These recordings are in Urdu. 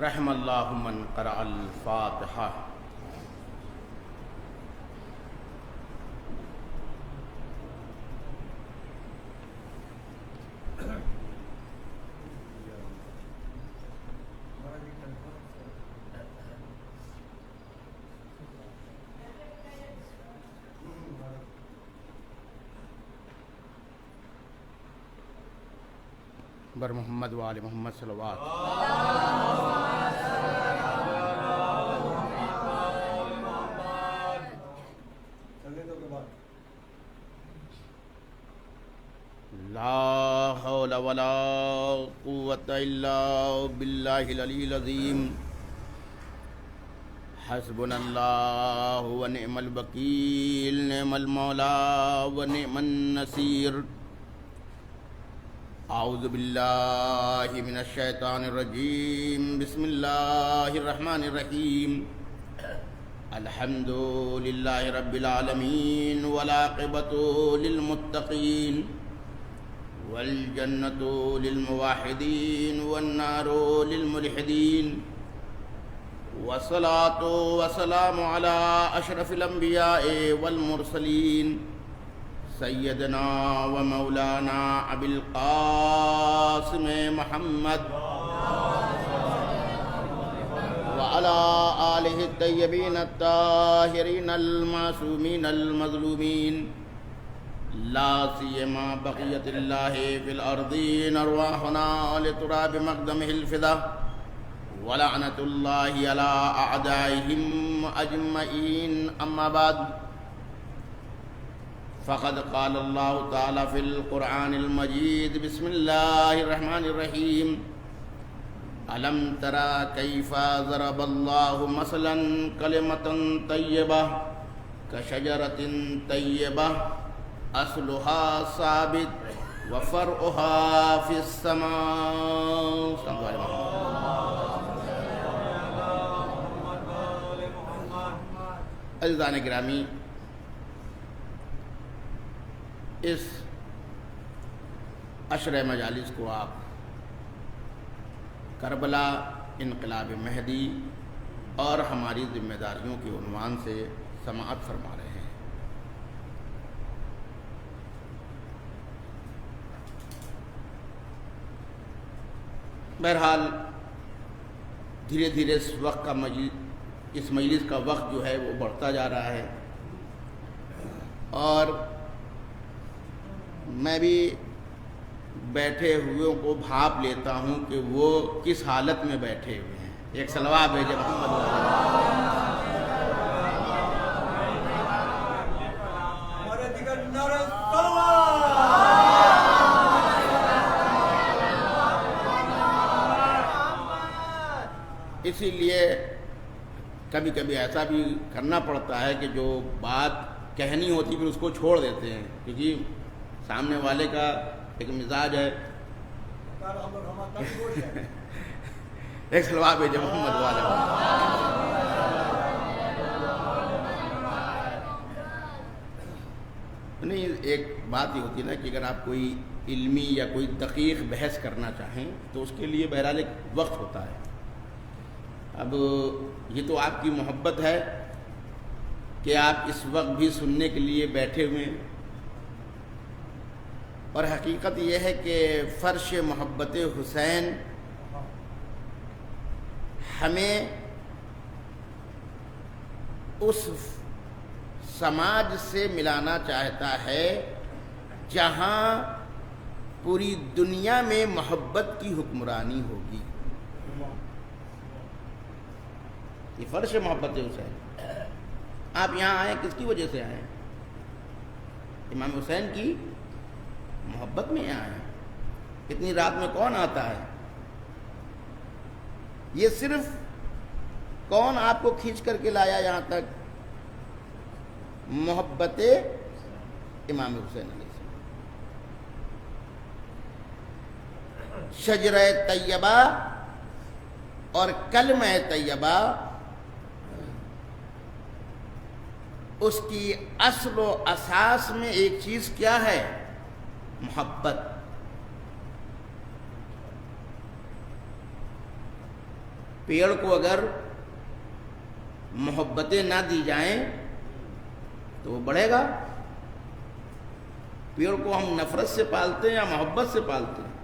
رحم اللہ من قرأ الفاتحہ. بر محمد و آل محمد صلوات. لا حول ولا قوة الا باللہ العلی العظیم. حسبنا اللہ ونعم الوکیل، نعم المولا ونعم النصیر. اعوذ باللہ من الشیطان الرجیم. بسم اللہ الرحمن الرحیم. الحمد للہ رب العالمین والعاقبۃ للمتقین والجنۃ للموحدین والنار للملحدین. والصلاۃ والسلام علی اشرف الانبیاء والمرسلین سیدنا و مولانا ابی القاسم محمد وعلی آلہ الطیبین الطاہرین المعصومین المظلومین. لا سیما بقیت اللہ فی الارضین ارواحنا لتراب مقدمہ الفدا ولعنت اللہ علی اعدائہم اجمعین. اما بعد فقد قال اللہ تعالی فی القرآن المجید. بسم اللہ الرحمن الرحیم. الم تر کیف ضرب اللہ مثلا کلمۃ طیبہ کشجرۃ طیبہ اصلها ثابت وفرعها فی السماء. عزیزان گرامی، اس عشرہ مجالس کو آپ کربلا، انقلاب مہدی اور ہماری ذمہ داریوں کے عنوان سے سماعت فرما رہے ہیں. بہرحال دھیرے دھیرے اس مجلس کا وقت جو ہے وہ بڑھتا جا رہا ہے، اور میں بھی بیٹھے ہوئے کو بھاپ لیتا ہوں کہ وہ کس حالت میں بیٹھے ہوئے ہیں. ایک صلوات بھیجے محمد. اسی لیے کبھی کبھی ایسا بھی کرنا پڑتا ہے کہ جو بات کہنی ہوتی پھر اس کو چھوڑ دیتے ہیں، کیونکہ سامنے والے کا ایک مزاج ہے. ایک صلوات بھیجے محمد والے. نہیں، ایک بات یہ ہوتی ہے نا کہ اگر آپ کوئی علمی یا کوئی دقیق بحث کرنا چاہیں تو اس کے لیے بہرحال ایک وقت ہوتا ہے. اب یہ تو آپ کی محبت ہے کہ آپ اس وقت بھی سننے کے لیے بیٹھے ہوئے ہیں، اور حقیقت یہ ہے کہ فرش محبت حسین ہمیں اس سماج سے ملانا چاہتا ہے جہاں پوری دنیا میں محبت کی حکمرانی ہوگی. یہ فرش محبت حسین. آپ یہاں آئے کس کی وجہ سے آئے؟ امام حسین کی محبت میں یہاں آئے. اتنی رات میں کون آتا ہے؟ یہ صرف کون آپ کو کھینچ کر کے لایا یہاں تک؟ محبت امام حسین علیہ السلام. شجرہ طیبہ اور کلمہ طیبہ، اس کی اصل و اساس میں ایک چیز کیا ہے؟ محبت. پیڑ کو اگر محبتیں نہ دی جائیں تو وہ بڑھے گا. پیڑ کو ہم نفرت سے پالتے ہیں یا محبت سے پالتے ہیں؟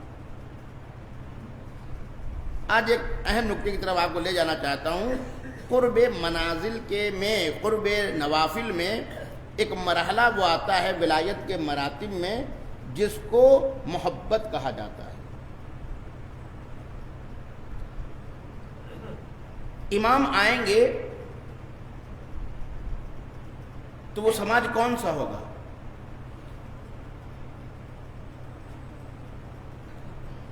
آج ایک اہم نکتے کی طرف آپ کو لے جانا چاہتا ہوں. قرب منازل قرب نوافل میں ایک مرحلہ وہ آتا ہے ولایت کے مراتب میں جس کو محبت کہا جاتا ہے. امام آئیں گے تو وہ سماج کون سا ہوگا؟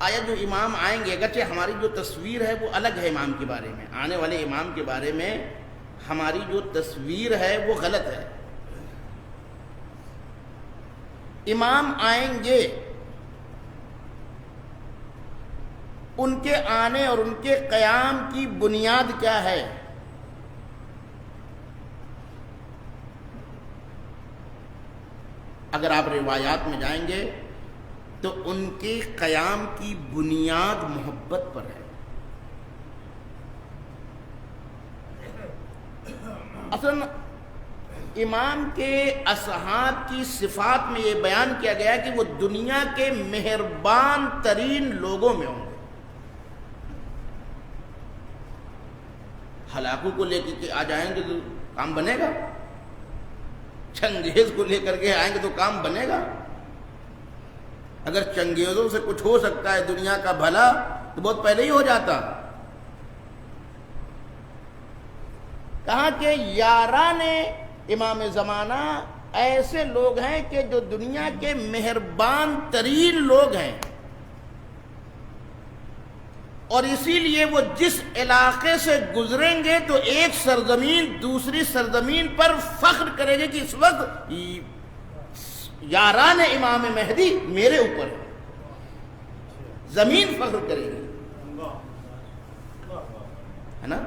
آیا جو امام آئیں گے، اگرچہ ہماری جو تصویر ہے وہ الگ ہے امام کے بارے میں، آنے والے امام کے بارے میں ہماری جو تصویر ہے وہ غلط ہے. امام آئیں گے، ان کے آنے اور ان کے قیام کی بنیاد کیا ہے؟ اگر آپ روایات میں جائیں گے تو ان کے قیام کی بنیاد محبت پر ہے. اصلا امام کے اصحاب کی صفات میں یہ بیان کیا گیا کہ وہ دنیا کے مہربان ترین لوگوں میں ہوں گے. ہلاکو کو لے کے آ جائیں گے تو کام بنے گا، چنگیز کو لے کر کے آئیں گے تو کام بنے گا. اگر چنگیزوں سے کچھ ہو سکتا ہے دنیا کا بھلا تو بہت پہلے ہی ہو جاتا. کہا کہ یاران امام زمانہ ایسے لوگ ہیں کہ جو دنیا کے مہربان ترین لوگ ہیں، اور اسی لیے وہ جس علاقے سے گزریں گے تو ایک سرزمین دوسری سرزمین پر فخر کرے گی کہ اس وقت یاران امام مہدی میرے اوپر ہے. زمین فخر کرے گی، ہے نا.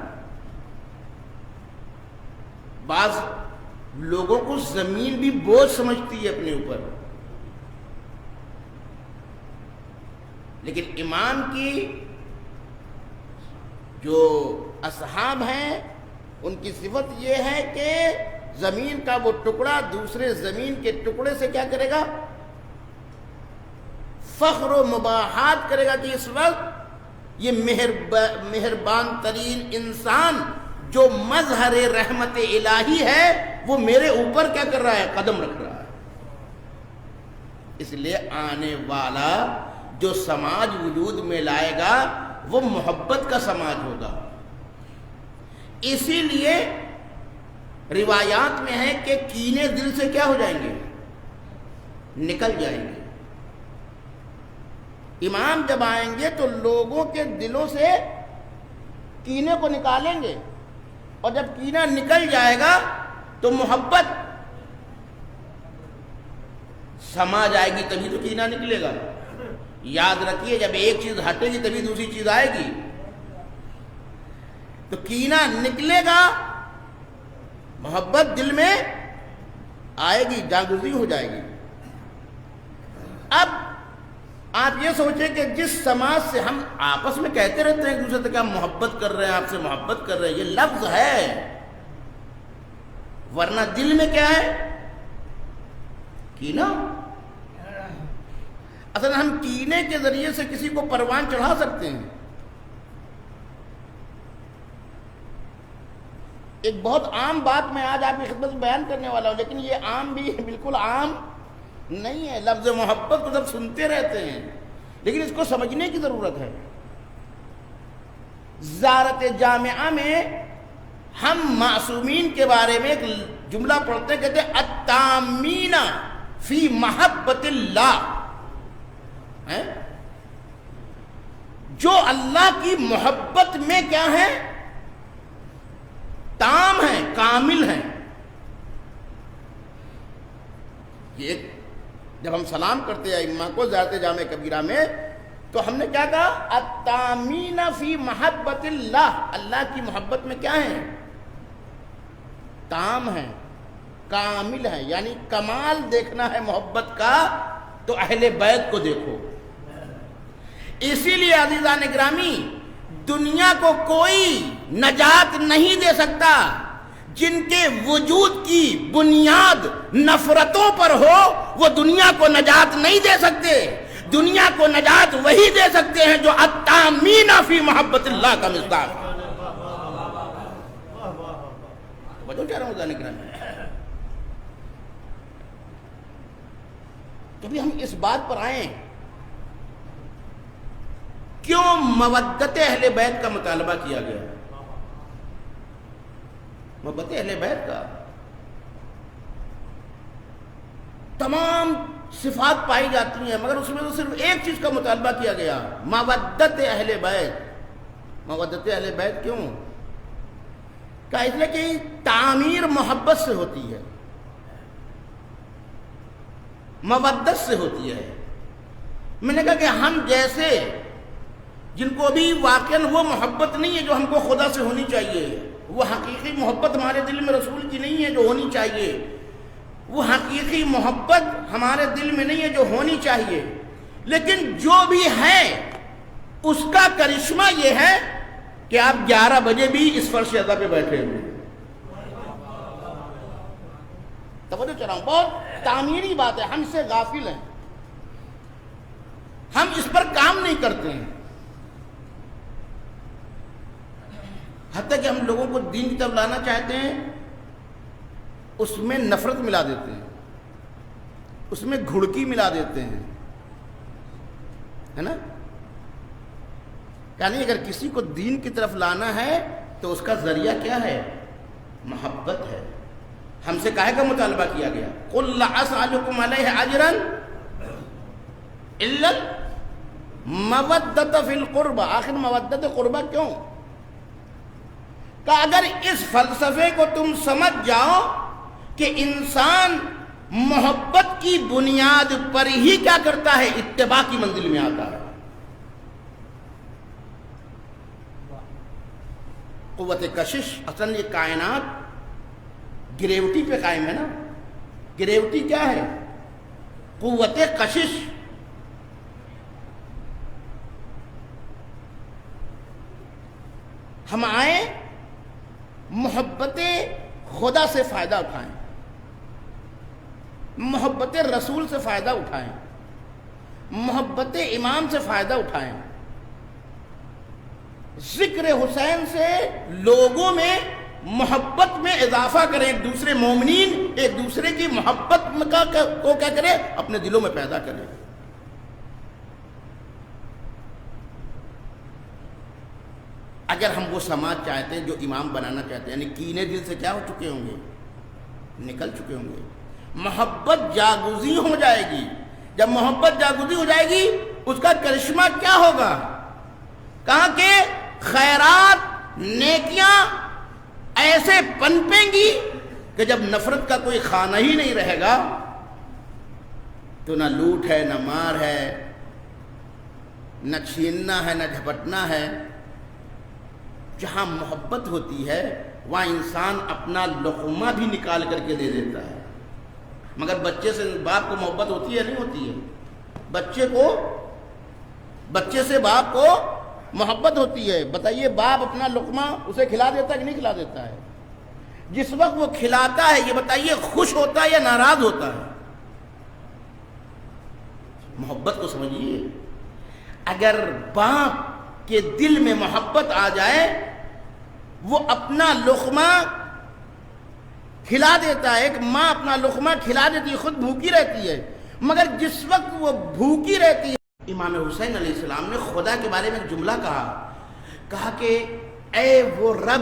بعض لوگوں کو زمین بھی بوجھ سمجھتی ہے اپنے اوپر، لیکن امام کی جو اصحاب ہیں ان کی صفت یہ ہے کہ زمین کا وہ ٹکڑا دوسرے زمین کے ٹکڑے سے کیا کرے گا؟ فخر و مباحات کرے گا کہ اس وقت یہ مہربان ترین انسان جو مظہر رحمت الہی ہے وہ میرے اوپر کیا کر رہا ہے؟ قدم رکھ رہا ہے. اس لیے آنے والا جو سماج وجود میں لائے گا وہ محبت کا سماج ہوگا. اسی لیے روایات میں ہے کہ کینے دل سے کیا ہو جائیں گے؟ نکل جائیں گے. امام جب آئیں گے تو لوگوں کے دلوں سے کینے کو نکالیں گے، اور جب کینہ نکل جائے گا تو محبت سما جائے گی، تبھی تو کینہ نکلے گا. یاد رکھیے جب ایک چیز ہٹے گی تبھی دوسری چیز آئے گی. تو کینہ نکلے گا، محبت دل میں آئے گی، جاگزی ہو جائے گی. اب آپ یہ سوچیں کہ جس سماج سے ہم آپس میں کہتے رہتے ہیں ایک دوسرے سے کہ ہم محبت کر رہے ہیں، آپ سے محبت کر رہے ہیں، یہ لفظ ہے، ورنہ دل میں کیا ہے؟ کینہ. اصل ہم کینے کے ذریعے سے کسی کو پروان چڑھا سکتے ہیں. ایک بہت عام بات میں آج آپ کی خدمت میں بیان کرنے والا ہوں، لیکن یہ عام بھی بالکل عام نہیں ہے. لفظ محبت کو سب سنتے رہتے ہیں، لیکن اس کو سمجھنے کی ضرورت ہے. زیارت جامعہ میں ہم معصومین کے بارے میں ایک جملہ پڑھتے ہیں، کہتے ہیں التامین فی محبت اللہ، جو اللہ کی محبت میں کیا ہے؟ تام ہیں، کامل ہیں. یہ جب ہم سلام کرتے ہیں ائمہ کو زیارت جامع کبیرہ میں تو ہم نے کیا کہا؟ التامین فی محبت اللہ، اللہ کی محبت میں کیا ہیں؟ تام ہیں، کامل ہیں. یعنی کمال دیکھنا ہے محبت کا تو اہل بیت کو دیکھو. اسی لیے عزیزان گرامی دنیا کو کوئی نجات نہیں دے سکتا جن کے وجود کی بنیاد نفرتوں پر ہو، وہ دنیا کو نجات نہیں دے سکتے۔ دنیا کو نجات وہی دے سکتے ہیں جو التامین فی محبت اللہ کا مصداق ہے۔ وجہ کہہ رہا ہوں ذہن کرنے کبھی ہم اس بات پر آئیں کیوں مودت اہل بیت کا مطالبہ کیا گیا؟ محبت اہل بیت کا تمام صفات پائی جاتی ہیں، مگر اس میں تو صرف ایک چیز کا مطالبہ کیا گیا، مودت اہل بیت۔ مودت اہل بیت کیوں؟ کہ اس لیے کہ تعمیر محبت سے ہوتی ہے، مودت سے ہوتی ہے۔ میں نے کہا کہ ہم جیسے جن کو بھی واقعاً وہ محبت نہیں ہے جو ہم کو خدا سے ہونی چاہیے، وہ حقیقی محبت ہمارے دل میں رسول کی نہیں ہے جو ہونی چاہیے، وہ حقیقی محبت ہمارے دل میں نہیں ہے جو ہونی چاہیے، لیکن جو بھی ہے اس کا کرشمہ یہ ہے کہ آپ 11 بجے بھی اس فرش ادا پہ بیٹھے ہوئے۔ توجہ چلا ہوں، بہت تعمیری بات ہے، ہم سے غافل ہیں، ہم اس پر کام نہیں کرتے ہیں، حتیٰ کہ ہم لوگوں کو دین کی طرف لانا چاہتے ہیں، اس میں نفرت ملا دیتے ہیں، اس میں گھڑکی ملا دیتے ہیں، ہے نا؟ یعنی اگر کسی کو دین کی طرف لانا ہے تو اس کا ذریعہ کیا ہے؟ محبت ہے۔ ہم سے کاہے کا مطالبہ کیا گیا؟ قُلْ لَا أَسْأَلُكُمْ عَلَيْهِ أَجْرًا إِلَّا الْمَوَدَّةَ فِي الْقُرْبَى۔ آخر مودت قربہ کیوں؟ کہ اگر اس فلسفے کو تم سمجھ جاؤ کہ انسان محبت کی بنیاد پر ہی کیا کرتا ہے؟ اتباع کی منزل میں آتا ہے۔ قوت کشش، اصل یہ کائنات گریوٹی پہ قائم ہے نا۔ گریوٹی کیا ہے؟ قوت کشش۔ ہم آئیں محبت خدا سے فائدہ اٹھائیں، محبت رسول سے فائدہ اٹھائیں، محبت امام سے فائدہ اٹھائیں، ذکر حسین سے لوگوں میں محبت میں اضافہ کریں، ایک دوسرے مومنین ایک دوسرے کی محبت کو کیا کریں؟ اپنے دلوں میں پیدا کریں۔ اگر ہم وہ سماج چاہتے ہیں جو امام بنانا چاہتے ہیں، یعنی کینے دل سے کیا ہو چکے ہوں گے؟ نکل چکے ہوں گے۔ محبت جاگزی ہو جائے گی۔ جب محبت جاگزی ہو جائے گی اس کا کرشمہ کیا ہوگا؟ کہاں کہ خیرات نیکیاں ایسے پنپیں گی کہ جب نفرت کا کوئی خانہ ہی نہیں رہے گا تو نہ لوٹ ہے، نہ مار ہے، نہ چھیننا ہے، نہ جھپٹنا ہے۔ جہاں محبت ہوتی ہے وہاں انسان اپنا لقمہ بھی نکال کر کے دے دیتا ہے۔ مگر بچے سے باپ کو محبت ہوتی ہے یا نہیں ہوتی ہے؟ بچے سے باپ کو محبت ہوتی ہے۔ بتائیے، باپ اپنا لقمہ اسے کھلا دیتا ہے کہ نہیں کھلا دیتا ہے؟ جس وقت وہ کھلاتا ہے یہ بتائیے خوش ہوتا ہے یا ناراض ہوتا ہے؟ محبت کو سمجھیے۔ اگر باپ کے دل میں محبت آ جائے وہ اپنا لقمہ کھلا دیتا ہے۔ ایک ماں اپنا لقمہ کھلا دیتی ہے، خود بھوکی رہتی ہے، مگر جس وقت وہ بھوکی رہتی ہے، امام حسین علیہ السلام نے خدا کے بارے میں ایک جملہ کہا کہ اے وہ رب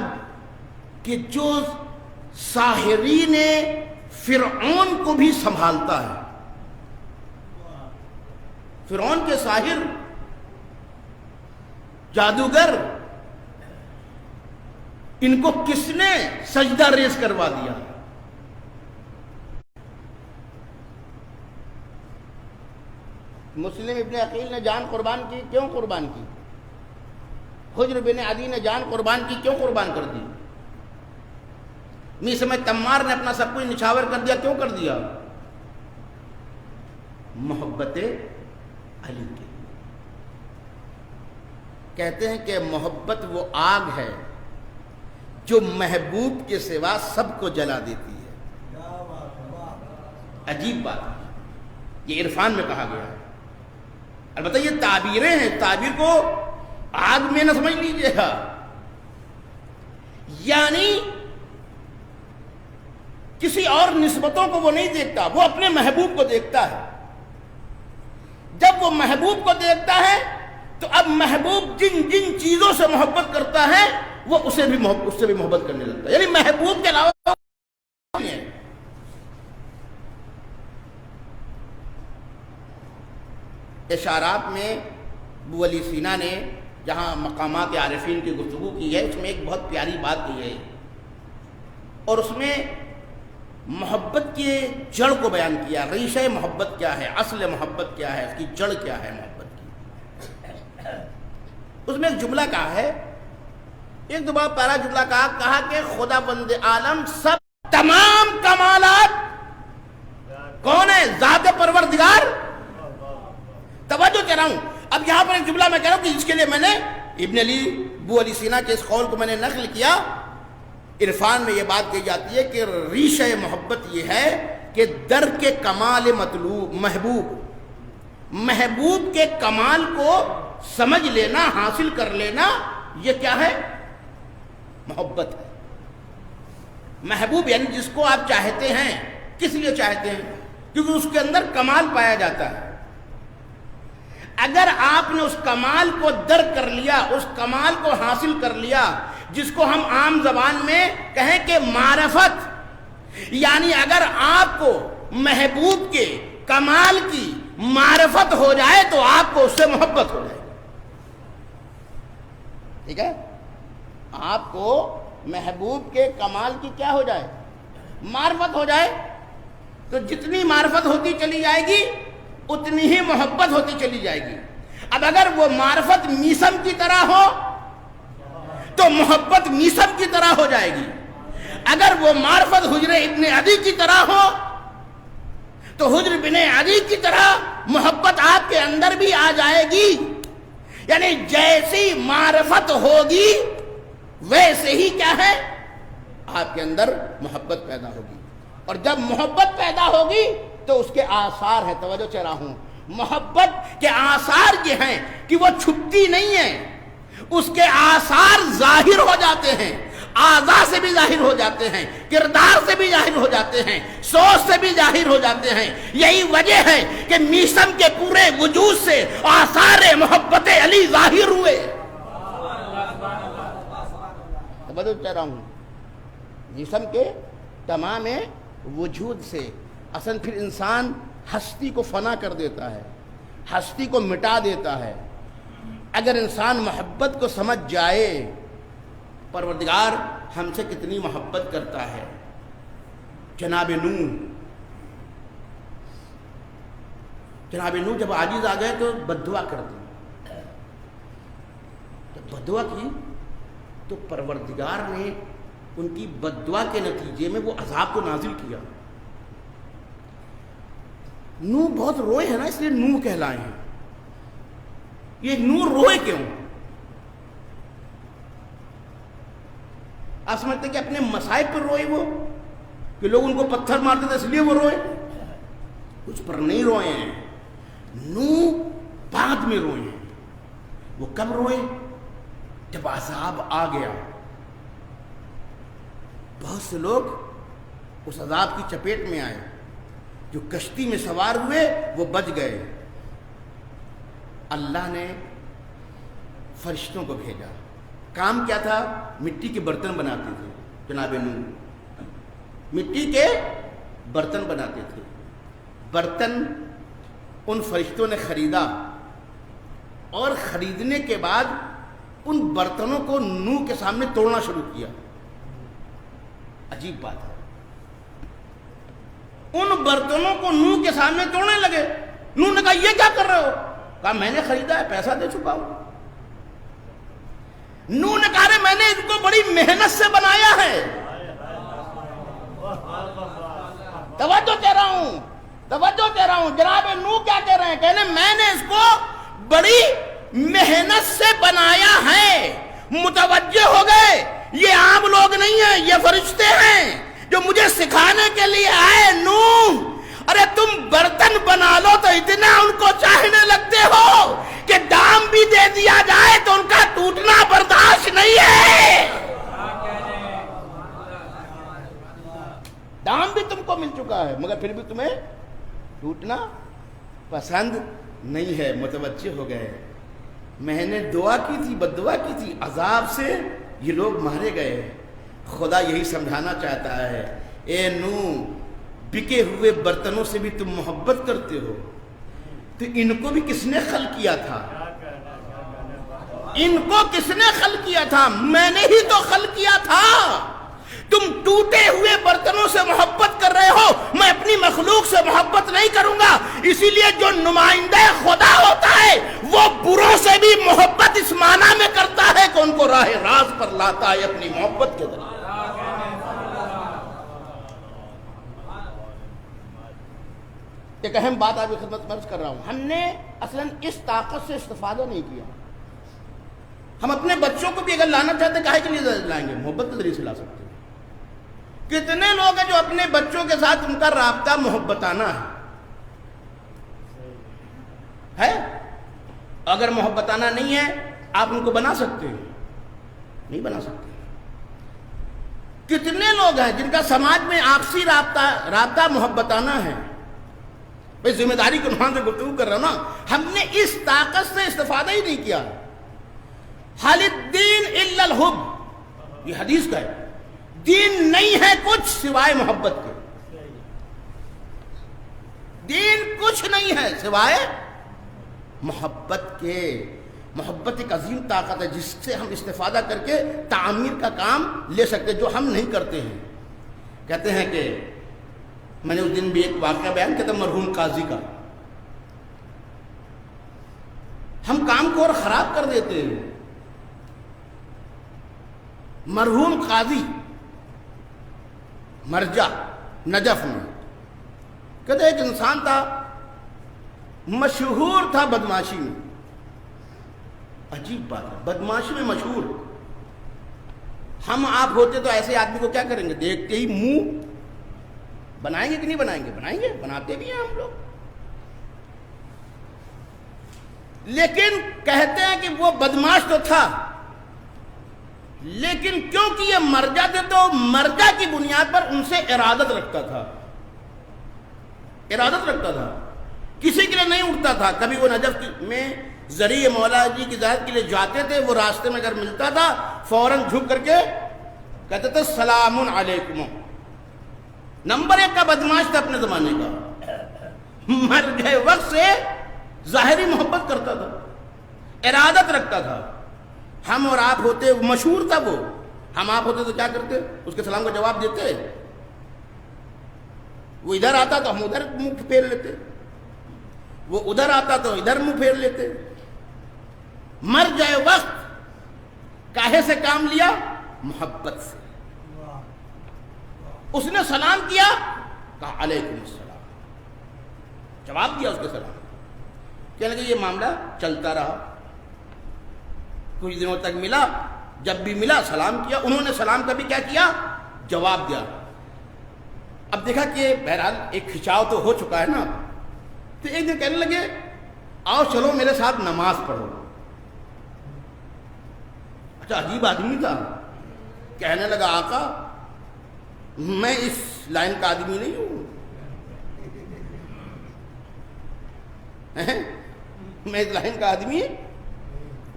کہ جو ساحرین فرعون کو بھی سنبھالتا ہے۔ فرعون کے ساحر، جادوگر، ان کو کس نے سجدہ ریز کروا دیا؟ مسلم ابن عقیل نے جان قربان کی، کیوں قربان کی؟ حجر بن عدی نے جان قربان کی، کیوں قربان کر دی؟ میسم تمار نے اپنا سب کچھ نچھاور کر دیا، کیوں کر دیا؟ محبت علی کے۔ کہتے ہیں کہ محبت وہ آگ ہے جو محبوب کے سوا سب کو جلا دیتی ہے. عجیب بات ہے، یہ عرفان میں کہا گیا ہے. البتہ یہ تعبیریں ہیں، تعبیر کو آگ میں نہ سمجھ لیجیے گا. یعنی کسی اور نسبتوں کو وہ نہیں دیکھتا، وہ اپنے محبوب کو دیکھتا ہے. جب وہ محبوب کو دیکھتا ہے تو اب محبوب جن جن چیزوں سے محبت کرتا ہے وہ اس سے بھی محبت کرنے لگتا ہے. یعنی محبوب کے علاوہ نہیں ہے. اشارات میں ابو علی سینا نے جہاں مقامات عارفین کی گفتگو کی ہے اس میں ایک بہت پیاری بات کی ہے، اور اس میں محبت کے جڑ کو بیان کیا. ریشہ محبت کیا ہے، اصل محبت کیا ہے، اس کی جڑ کیا ہے محبت کی. اس میں ایک جملہ کہا ہے، ایک دو بار پہلا جملہ کہا کہ خدا بند عالم سب تمام کمالات کون ہے؟ ذات پروردگار. توجہ کہہ رہا ہوں. اب یہاں پر ایک جملہ میں کہہ رہا ہوں کہ جس کے لیے میں نے ابو علی سینا کے اس قول کو میں نے نقل کیا. عرفان میں یہ بات کہی جاتی ہے کہ ریشہ محبت یہ ہے کہ در کے کمال مطلوب محبوب کے کمال کو سمجھ لینا، حاصل کر لینا، یہ کیا ہے؟ محبت ہے. محبوب یعنی جس کو آپ چاہتے ہیں. کس لیے چاہتے ہیں؟ کیونکہ اس کے اندر کمال پایا جاتا ہے. اگر آپ نے اس کمال کو درک کر لیا، اس کمال کو حاصل کر لیا، جس کو ہم عام زبان میں کہیں کہ معرفت، یعنی اگر آپ کو محبوب کے کمال کی معرفت ہو جائے تو آپ کو اس سے محبت ہو جائے. ٹھیک ہے؟ آپ کو محبوب کے کمال کی کیا ہو جائے؟ معرفت ہو جائے. تو جتنی معرفت ہوتی چلی جائے گی اتنی ہی محبت ہوتی چلی جائے گی. اب اگر وہ معرفت میسم کی طرح ہو تو محبت میسم کی طرح ہو جائے گی. اگر وہ معرفت حجر ابن عدی کی طرح ہو تو حجر ابن عدی کی طرح محبت آپ کے اندر بھی آ جائے گی. یعنی جیسی معرفت ہوگی ویسے ہی کیا ہے؟ آپ کے اندر محبت پیدا ہوگی. اور جب محبت پیدا ہوگی تو اس کے آثار ہیں. توجہ چاہ رہا ہوں، محبت کے آثار یہ ہیں کہ وہ چھپتی نہیں ہے. اس کے آثار ظاہر ہو جاتے ہیں، اعضاء سے بھی ظاہر ہو جاتے ہیں، کردار سے بھی ظاہر ہو جاتے ہیں، سوچ سے بھی ظاہر ہو جاتے ہیں. یہی وجہ ہے کہ میسم کے پورے وجود سے آثار محبت علی ظاہر ہوئے. توجہ چاہ رہا ہوں، میسم کے تمام وجود سے اصل پھر انسان ہستی کو فنا کر دیتا ہے، ہستی کو مٹا دیتا ہے. اگر انسان محبت کو سمجھ جائے، پروردگار ہم سے کتنی محبت کرتا ہے. جناب نوح جب عاجز آ گئے تو بددعا کر دی. جب بددعا کی تو پروردگار نے ان کی بددعا کے نتیجے میں وہ عذاب کو نازل کیا. نوح بہت روئے ہیں نا، اس لیے نوح کہلائے ہیں. یہ نوح روئے کیوں؟ آپ سمجھتے کہ اپنے مصائب پر روئے وہ، کہ لوگ ان کو پتھر مارتے تھے اس لیے وہ روئے؟ کچھ پر نہیں روئے ہیں. نوح بعد میں روئے ہیں. وہ کب روئے؟ جب عذاب آ گیا. بہت سے لوگ اس عذاب کی چپیٹ میں آئے. جو کشتی میں سوار ہوئے وہ بچ گئے. اللہ نے فرشتوں کو بھیجا. کام کیا تھا؟ مٹی کے برتن بناتے تھے. جناب نوح مٹی کے برتن بناتے تھے. برتن ان فرشتوں نے خریدا اور خریدنے کے بعد ان برتنوں کو نوح کے سامنے توڑنا شروع کیا. عجیب بات ہے. ان برتنوں کو نوح کے سامنے توڑنے لگے. نوح نے کہا یہ کیا کر رہے ہو؟ کہا میں نے خریدا ہے، پیسہ دے چکا ہوں. نوح نے کہا میں نے ان کو بڑی محنت سے بنایا ہے. توجہ کہہ رہا ہوں. جناب نوح کیا کہہ رہے ہیں؟ کہنے میں نے اس کو بڑی محنت سے بنایا ہے، متوجہ ہو گئے یہ عام لوگ نہیں ہیں، یہ فرشتے ہیں جو مجھے سکھانے کے لیے آئے. نوح ارے تم برتن بنا لو تو اتنا ان کو چاہنے لگتے ہو کہ دام بھی دے دیا جائے تو ان کا ٹوٹنا برداشت نہیں ہے. دام بھی تم کو مل چکا ہے مگر پھر بھی تمہیں ٹوٹنا پسند نہیں ہے. متوجہ ہو گئے میں نے دعا کی تھی، بد دعا کی تھی، عذاب سے یہ لوگ مارے گئے. خدا یہی سمجھانا چاہتا ہے، اے نوح بکے ہوئے برتنوں سے بھی تم محبت کرتے ہو تو ان کو بھی کس نے خلق کیا تھا؟ ان کو کس نے خلق کیا تھا؟ میں نے ہی تو خلق کیا تھا. تم ٹوٹے ہوئے برتنوں سے محبت کر رہے ہو، میں اپنی مخلوق سے محبت نہیں کروں گا. اسی لیے جو نمائندہ خدا ہوتا ہے وہ بروں سے بھی محبت اس معنی میں کرتا ہے کہ ان کو راہ راست پر لاتا ہے اپنی محبت کے ذریعے. ایک اہم بات آپ کی خدمت میں عرض کر رہا ہوں، ہم نے اصلاً اس طاقت سے استفادہ نہیں کیا. ہم اپنے بچوں کو بھی اگر لانا چاہتے ہیں کاہے کے لیے لائیں گے؟ محبت کے ذریعے سے لا سکتے ہیں. کتنے لوگ ہیں جو اپنے بچوں کے ساتھ ان کا رابطہ محبتانہ ہے؟ اگر محبتانہ نہیں ہے آپ ان کو بنا سکتے ہیں؟ نہیں بنا سکتے. کتنے لوگ ہیں جن کا سماج میں آپسی رابطہ محبتانہ ہے؟ میں ذمہ داری کے عنوان سے گفتگو کر رہا ہوں نا. ہم نے اس طاقت سے استفادہ ہی نہیں کیا. حال الدین الا الحب، یہ حدیث کا ہے، دین نہیں ہے کچھ سوائے محبت کے. دین کچھ نہیں ہے سوائے محبت کے. محبت ایک عظیم طاقت ہے جس سے ہم استفادہ کر کے تعمیر کا کام لے سکتے، جو ہم نہیں کرتے ہیں. کہتے ہیں کہ میں نے اس دن بھی ایک واقعہ بیان کیا تھا مرحوم قاضی کا. ہم کام کو اور خراب کر دیتے ہیں. مرحوم قاضی مرجع نجف میں، کہتے ایک انسان تھا مشہور تھا بدماشی میں. عجیب بات ہے، بدماشی میں مشہور. ہم آپ ہوتے تو ایسے آدمی کو کیا کریں گے؟ دیکھتے ہی منہ بنائیں گے کہ نہیں بنائیں گے؟ بنائیں گے، بناتے بھی ہیں ہم لوگ. لیکن کہتے ہیں کہ وہ بدماش تو تھا، لیکن کیونکہ یہ مرجع تھے تو مرجع کی بنیاد پر ان سے ارادت رکھتا تھا. ارادت رکھتا تھا، کسی کے لیے نہیں اٹھتا تھا. کبھی وہ نجف میں ذریعہ مولا جی کی زیارت کے لیے جاتے تھے، وہ راستے میں اگر ملتا تھا فوراً جھک کر کے کہتے تھے سلام علیکم. نمبر 1 کا بدماش تھا اپنے زمانے کا. مر گئے وقت سے ظاہری محبت کرتا تھا، ارادت رکھتا تھا. ہم اور آپ ہوتے، مشہور تھا وہ، ہم آپ ہوتے تو کیا کرتے؟ اس کے سلام کا جواب دیتے. وہ ادھر آتا تو ہم ادھر منہ پھیر لیتے، وہ ادھر آتا تو ادھر منہ پھیر لیتے. مر جائے وقت کاہے سے کام لیا؟ محبت سے. اس نے سلام کیا، کہا علیکم السلام، جواب دیا اس کے سلام. کہنے لگے یہ معاملہ چلتا رہا. کچھ دنوں تک ملا، جب بھی ملا سلام کیا. انہوں نے سلام کا بھی کیا کیا؟ جواب دیا. اب دیکھا کہ بہرحال ایک کھچاؤ تو ہو چکا ہے نا، تو ایک دن کہنے لگے آؤ چلو میرے ساتھ نماز پڑھو. اچھا عجیب آدمی تھا. کہنے لگا آقا میں اس لائن کا آدمی نہیں ہوں، میں اس لائن کا آدمی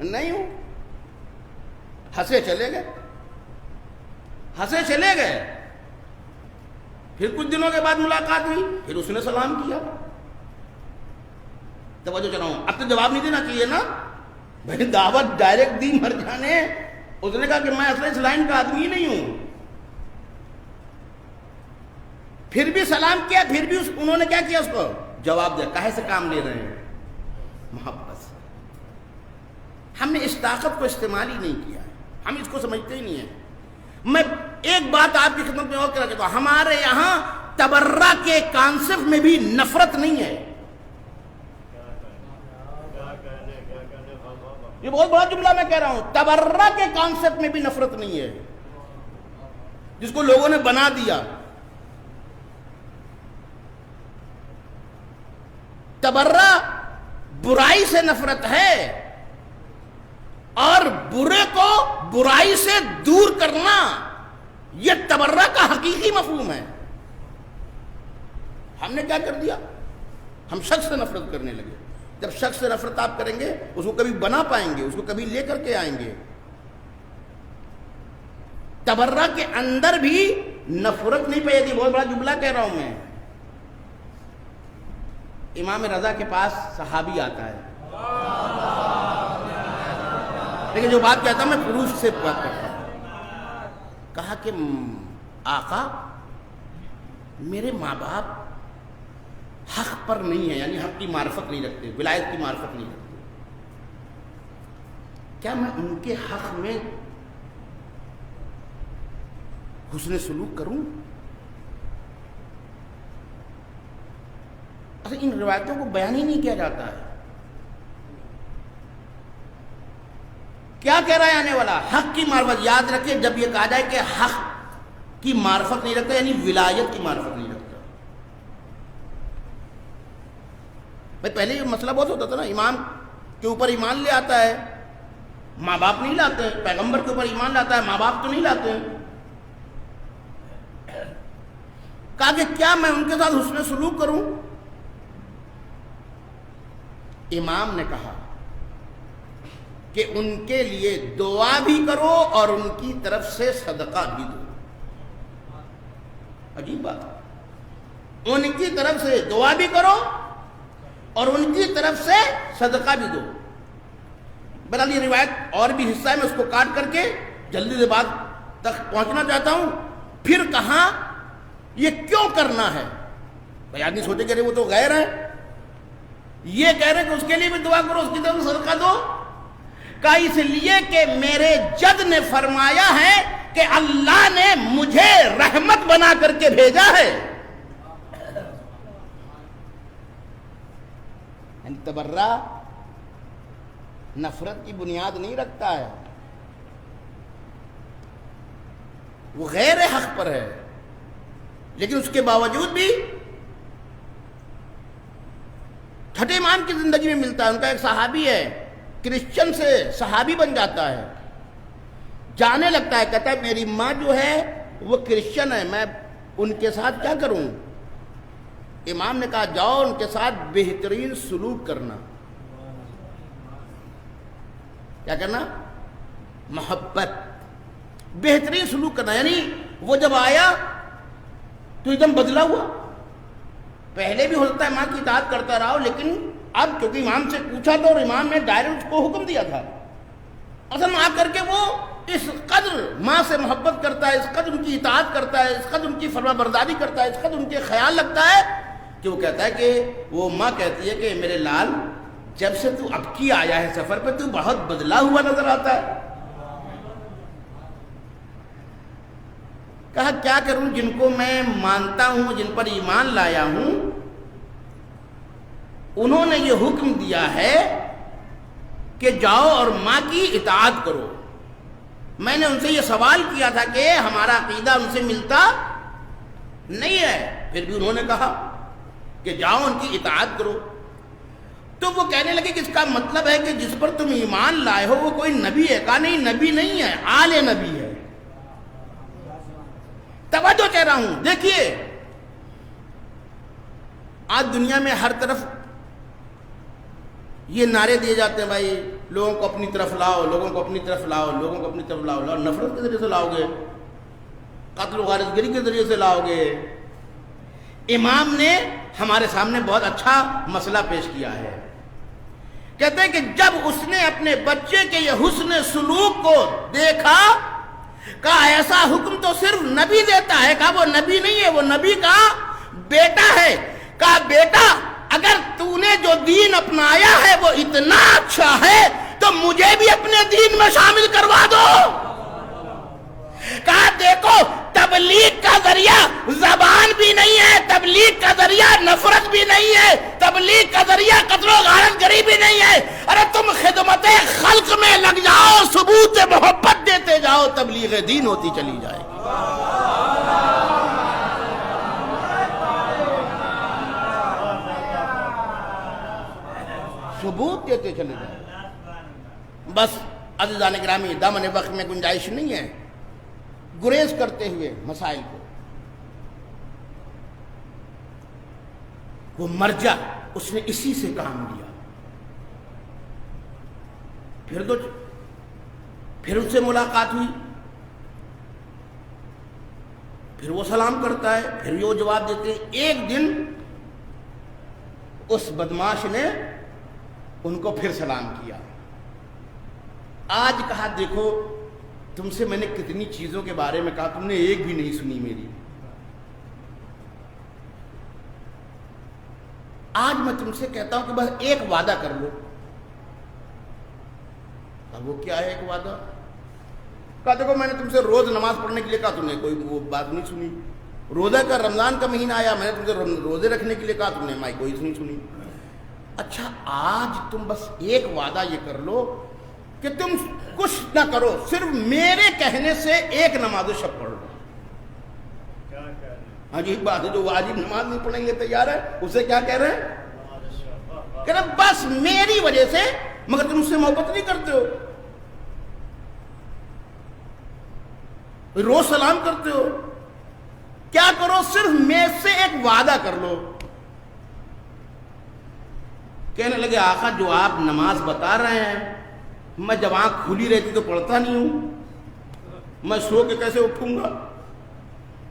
نہیں ہوں. ہنسے چلے گئے، ہنسے چلے گئے. پھر کچھ دنوں کے بعد ملاقات ہوئی، پھر اس نے سلام کیا. توجہ چلا ہوں، اب تو جواب نہیں دینا چاہیے نا بھائی، دعوت ڈائریکٹ دی مر جانے. اس نے کہا کہ میں اصل اس لائن کا آدمی نہیں ہوں. پھر بھی سلام کیا، پھر بھی انہوں نے کیا کیا؟ اس کو جواب دیا. کاہے سے کام لے رہے ہیں؟ محبت سے. ہم نے اس طاقت کو استعمال ہی نہیں کیا ہے، ہم اس کو سمجھتے ہی نہیں ہیں. میں ایک بات آپ کی خدمت میں اور کہنا چاہتا ہوں، ہمارے یہاں تبرہ کے کانسیپٹ میں بھی نفرت نہیں ہے. یہ بہت بڑا جملہ میں کہہ رہا ہوں. تبرہ کے کانسیپٹ میں بھی نفرت نہیں ہے جس کو لوگوں نے بنا دیا. تبرہ برائی سے نفرت ہے اور برے کو برائی سے دور کرنا یہ تبرہ کا حقیقی مفہوم ہے. ہم نے کیا کر دیا؟ ہم شخص سے نفرت کرنے لگے. جب شخص سے نفرت آپ کریں گے اس کو کبھی بنا پائیں گے؟ اس کو کبھی لے کر کے آئیں گے؟ تبرہ کے اندر بھی نفرت نہیں پیدا. بہت بڑا جملہ کہہ رہا ہوں میں. امام رضا کے پاس صحابی آتا ہے, لیکن جو بات کہتا ہوں میں پروف سے بات کرتا ہوں. کہا کہ آقا میرے ماں باپ حق پر نہیں ہے, یعنی حق کی معرفت نہیں رکھتے, ولایت کی معرفت نہیں رکھتے, کیا میں ان کے حق میں حسن سلوک کروں؟ اصل ان روایتوں کو بیان ہی نہیں کیا جاتا ہے. کیا کہہ رہا ہے آنے والا؟ حق کی معرفت. یاد رکھیں جب یہ کہا جائے کہ حق کی معرفت نہیں رکھتا یعنی ولایت کی معرفت نہیں رکھتا. بھائی پہلے یہ مسئلہ بہت ہوتا تھا نا, امام کے اوپر ایمان لے آتا ہے, ماں باپ نہیں لاتے. پیغمبر کے اوپر ایمان لاتا ہے, ماں باپ تو نہیں لاتے. کہا کہ کیا میں ان کے ساتھ حسن سلوک کروں؟ امام نے کہا کہ ان کے لیے دعا بھی کرو اور ان کی طرف سے صدقہ بھی دو. عجیب بات, ان کی طرف سے دعا بھی کرو اور ان کی طرف سے صدقہ بھی دو. بہرحال یہ روایت اور بھی حصہ ہے, میں اس کو کاٹ کر کے جلدی سے بات تک پہنچنا چاہتا ہوں. پھر کہاں یہ کیوں کرنا ہے؟ بھائی آدمی سوچے کہ وہ تو غیر ہے, یہ کہہ رہے کہ اس کے لیے بھی دعا کرو, اس کی طرف صدقہ دو. کہا اس لیے کہ میرے جد نے فرمایا ہے کہ اللہ نے مجھے رحمت بنا کر کے بھیجا ہے. تبرہ نفرت کی بنیاد نہیں رکھتا ہے, وہ غیر حق پر ہے, لیکن اس کے باوجود بھی چھٹے ایمان کی زندگی میں ملتا ہے. ان کا ایک صحابی ہے, کرسچن سے صحابی بن جاتا ہے, جانے لگتا ہے, کہتا ہے میری ماں جو ہے وہ کرسچن ہے, میں ان کے ساتھ کیا کروں؟ امام نے کہا جاؤ ان کے ساتھ بہترین سلوک کرنا. کیا کرنا؟ محبت, بہترین سلوک کرنا. یعنی وہ جب آیا تو ایک دم بدلا ہوا. پہلے بھی ہو سکتا ہے ماں کی اطاعت کرتا رہا ہو, لیکن اب کیونکہ امام سے پوچھا تھا اور امام نے ڈائریکٹ اس کو حکم دیا تھا, اصل میں آ کر کے وہ اس قدر ماں سے محبت کرتا ہے, اس قدر ان کی اطاعت کرتا ہے, اس قدر ان کی فرما برداری کرتا ہے, اس قدر ان کے خیال لگتا ہے کہ وہ کہتا ہے کہ وہ ماں کہتی ہے کہ میرے لال جب سے تو اب کی آیا ہے سفر پہ تو بہت بدلا ہوا نظر آتا ہے. کہا کیا کروں, جن کو میں مانتا ہوں, جن پر ایمان لایا ہوں, انہوں نے یہ حکم دیا ہے کہ جاؤ اور ماں کی اطاعت کرو. میں نے ان سے یہ سوال کیا تھا کہ ہمارا عقیدہ ان سے ملتا نہیں ہے, پھر بھی انہوں نے کہا کہ جاؤ ان کی اطاعت کرو. تو وہ کہنے لگے کہ اس کا مطلب ہے کہ جس پر تم ایمان لائے ہو وہ کوئی نبی ہے. کہا نہیں, نبی نہیں ہے, آل نبی ہے. توجہ کہہ رہا ہوں. دیکھیے آج دنیا میں ہر طرف یہ نعرے دیے جاتے ہیں, بھائی لوگوں کو اپنی طرف لاؤ, لوگوں کو اپنی طرف لاؤ, لوگوں کو اپنی طرف لاؤ. نفرت کے ذریعے سے لاؤ گے, قتل و غارت گری کے ذریعے سے لاؤ گے. امام نے ہمارے سامنے بہت اچھا مسئلہ پیش کیا ہے. کہتے ہیں کہ جب اس نے اپنے بچے کے یہ حسن سلوک کو دیکھا, کہا ایسا حکم تو صرف نبی دیتا ہے. کہا وہ نبی نہیں ہے, وہ نبی کا بیٹا ہے. کہا بیٹا اگر تو نے جو دین اپنایا ہے وہ اتنا اچھا ہے تو مجھے بھی اپنے دین میں شامل کروا دو. کہا دیکھو تبلیغ کا ذریعہ زبان بھی نہیں ہے, تبلیغ کا ذریعہ نفرت بھی نہیں ہے، تبلیغ کا ذریعہ قتل و غارت گری بھی نہیں ہے. ارے تم خدمت خلق میں لگ جاؤ، ثبوت محبت دیتے جاؤ، تبلیغ دین ہوتی چلی جائے گی. ثبوت دیتے چلے جائیں. بس عزیزان گرامی، دامن وقت میں گنجائش نہیں ہے گریز کرتے ہوئے مسائل کو. وہ مرجع اس نے اسی سے کام لیا. پھر اس سے ملاقات ہوئی، پھر وہ سلام کرتا ہے، پھر وہ جواب دیتے ہیں. ایک دن اس بدماش نے ان کو پھر سلام کیا. آج کہا دیکھو تم سے میں نے کتنی چیزوں کے بارے میں کہا، تم نے ایک بھی نہیں سنی میری. آج میں تم سے کہتا ہوں کہ بس ایک وعدہ کر لو. اب وہ کیا ہے ایک وعدہ؟ کہا دیکھو میں نے تم سے روز نماز پڑھنے کے لیے کہا، تم نے کوئی وہ بات نہیں سنی. روزہ کا رمضان کا مہینہ آیا، میں نے تم سے روزے رکھنے کے لیے کہا، تم نے کوئی نہیں سنی. اچھا آج تم بس ایک وعدہ یہ کر لو کہ تم کچھ نہ کرو، صرف میرے کہنے سے ایک نماز شب پڑھ لو. ہاں جی بات ہے، جو واجب نماز نہیں پڑھیں گے تیار ہے، اسے کیا کہہ رہے ہیں؟ کہ بس میری وجہ سے، مگر تم اس سے محبت نہیں کرتے ہو، روز سلام کرتے ہو. کیا کرو، صرف میں سے ایک وعدہ کر لو. کہنے لگے آقا جو آپ نماز بتا رہے ہیں، میں جب آنکھ کھلی رہتی تو پڑھتا نہیں ہوں، میں سو کے کیسے اٹھوں گا؟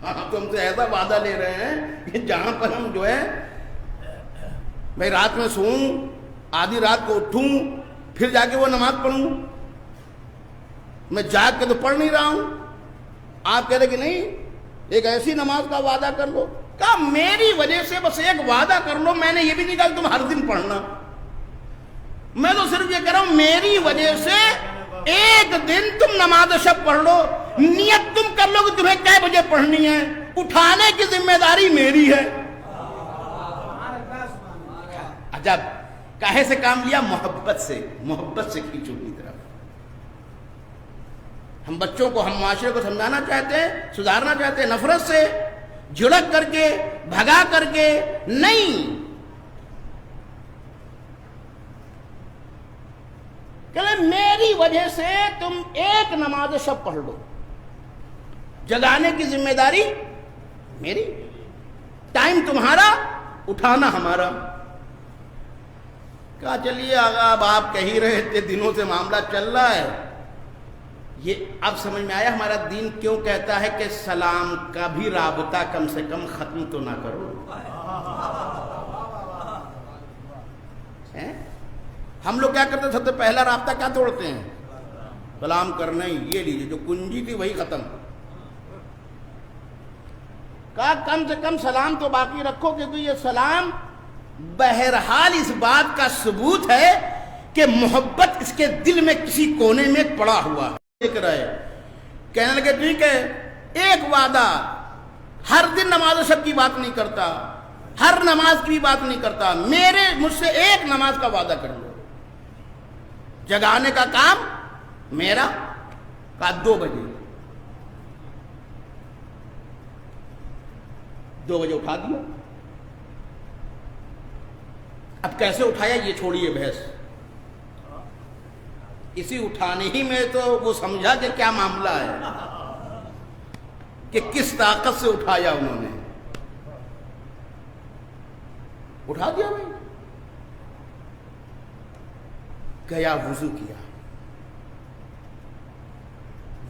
آپ تو ہم سے ایسا وعدہ لے رہے ہیں کہ جہاں پر ہم جو ہے میں رات میں سوؤں، آدھی رات کو اٹھوں، پھر جا کے وہ نماز پڑھوں. میں جاگ کے تو پڑھ نہیں رہا ہوں. آپ کہہ رہے کہ نہیں ایک ایسی نماز کا وعدہ کر لو. کہا میری وجہ سے بس ایک وعدہ کر لو. میں نے یہ بھی نہیں کہا کہ تم ہر دن پڑھنا، میں تو صرف یہ کہہ رہا ہوں میری وجہ سے ایک دن تم نماز شب پڑھ لو. نیت تم کر لو کہ تمہیں کئے بجے پڑھنی ہے، اٹھانے کی ذمہ داری میری ہے. عجب کاہے سے کام لیا؟ محبت سے کھینچو کی طرف. ہم بچوں کو، ہم معاشرے کو سمجھانا چاہتے ہیں، سدھارنا چاہتے ہیں، نفرت سے، جھڑک کر کے، بھگا کر کے نہیں. کہ میری وجہ سے تم ایک نماز شب پڑھ لو، جگانے کی ذمہ داری میری، ٹائم تمہارا، اٹھانا ہمارا. کہا چلیے آقا اب آپ کہہ ہی رہے تھے، دنوں سے معاملہ چل رہا ہے، یہ اب سمجھ میں آیا ہمارا دین کیوں کہتا ہے کہ سلام کا بھی رابطہ کم سے کم ختم تو نہ کرو. ہم لوگ کیا کرتے، سب سے پہلا رابطہ کیا توڑتے ہیں؟ سلام کرنا ہی. یہ لیجیے جو کنجی تھی وہی ختم. کہا کم سے کم سلام تو باقی رکھو، کیونکہ یہ سلام بہرحال اس بات کا ثبوت ہے کہ محبت اس کے دل میں کسی کونے میں پڑا ہوا ہے. دیکھ رہے کہنے لگے ٹھیک ہے ایک وعدہ، ہر دن نماز شب کی بات نہیں کرتا، ہر نماز کی بھی بات نہیں کرتا، مجھ سے ایک نماز کا وعدہ کر لو، جگانے کا کام میرا. کہا 2 بجے. 2 بجے اٹھا دیا. اب کیسے اٹھایا یہ چھوڑیے بحث، اسی اٹھانے ہی میں تو وہ سمجھا کہ کیا معاملہ ہے، کہ کس طاقت سے اٹھایا انہوں نے. اٹھا دیا بھائی. گیا وضو کیا،